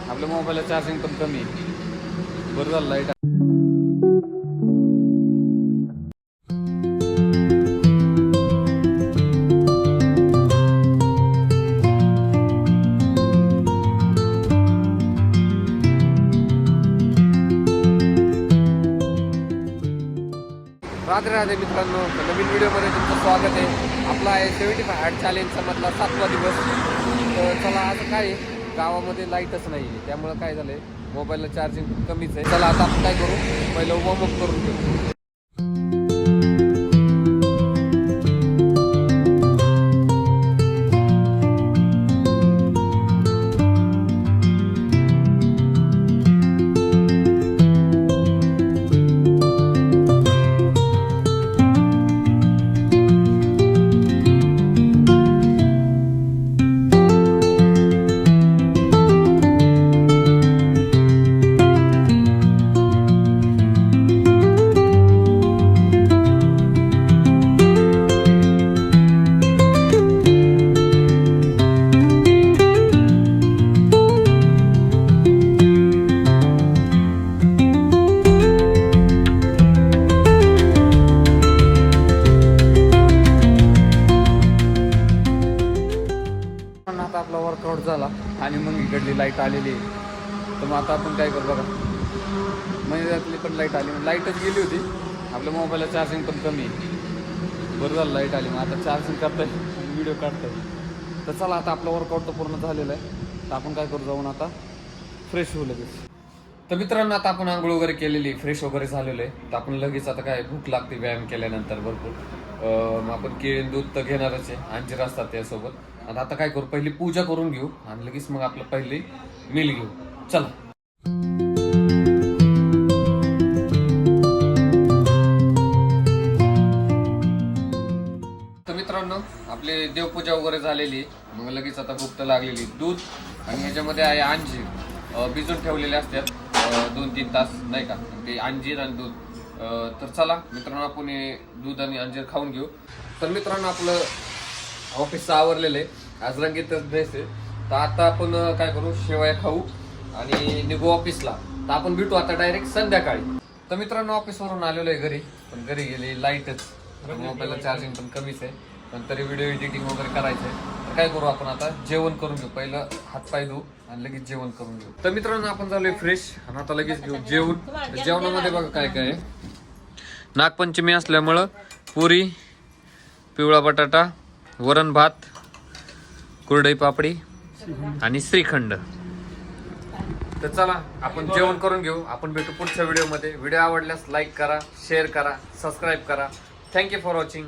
आपल्या मोबाईलला चार्जिंग पण कमी आहे. बरं झालं लाईट. राधे राधे मित्रांनो, नवीन व्हिडिओमध्ये तुमचं स्वागत आहे. आपला आहे 75 चॅलेंजचा मधला 7वा दिवस. तर चला आता काय आहे, गावामध्ये लाईटच नाही आहे, त्यामुळं काय झालं आहे, मोबाईलला चार्जिंग कमीच आहे. चला आता आपण काय करू, पहिलं वॉर्मअप करून घेऊ. आता आपला वर्कआउट झाला आणि मग इकडली लाईट आलेली आहे. तर मग आता आपण काय करू बघा, महिन्यातली पण लाईट आली, लाईटच गेली होती. आपल्या मोबाईलला चार्जिंग पण कमी आहे. बरं झालं लाईट आली, मग आता चार्जिंग करताय, व्हिडिओ काढताय. तर चला आता आपला वर्कआउट तर पूर्ण झालेला आहे. तर आपण काय करू, जाऊन आता फ्रेश होऊ लगेच. तर मित्रांनो, आता आपण आंघोळ वगैरे केलेली, फ्रेश वगैरे झालेलं आहे. तर आपण लगेच आता काय, भूक लागते व्यायाम केल्यानंतर भरपूर. मग आपण केळी दूध तर घेणारच आहे, अंजीर असतात त्यासोबत. आणि आता काय करू, पहिली पूजा करून घेऊ आणि लगेच मग आपलं पहिली मील घेऊ. चला. तर मित्रांनो, आपली देवपूजा वगैरे झालेली, मग लगेच आता भूक तर लागलेली. दूध आणि ह्याच्यामध्ये आहे अंजीर, भिजून ठेवलेले असतात 2-3 तास, नाही का, ते अंजीर आणि दूध. तर चला मित्रांनो, आपण दूध आणि अंजीर खाऊन घेऊ. तर मित्रांनो, आपलं ऑफिसचं आवरलेलं आहे, आज रंगीतच ड्रेस आहे. तर आता आपण काय करू, शेवया खाऊ आणि निघू ऑफिसला. तर आपण भेटू आता डायरेक्ट संध्याकाळी. तर मित्रांनो, ऑफिसवरून आलेलो आहे घरी, पण घरी गेली लाईटच, मोबाईलला चार्जिंग पण कमीच आहे. पण तरी व्हिडिओ एडिटिंग वगैरे करायचं आहे. तर काय करू, आपण आता जेवण करून घेऊ. पहिलं हातपाय धुऊ आणि लगेच जेवण करून घेऊ. तर मित्रांनो, आपण झालोय फ्रेश आणि आता लगेच घेऊ जेवण. जेवणामध्ये बघा काय काय आहे. नागपंचमी असल्यामुळं पुरी, पिवळा बटाटा, वरण भात, कुरडई पापडी आणि श्रीखंड. तर चला आपण जेवण करून घेऊ. आपण भेटू पुढच्या व्हिडिओमध्ये. व्हिडिओ आवडल्यास लाईक करा, शेअर करा, सबस्क्राईब करा. Thank you for watching.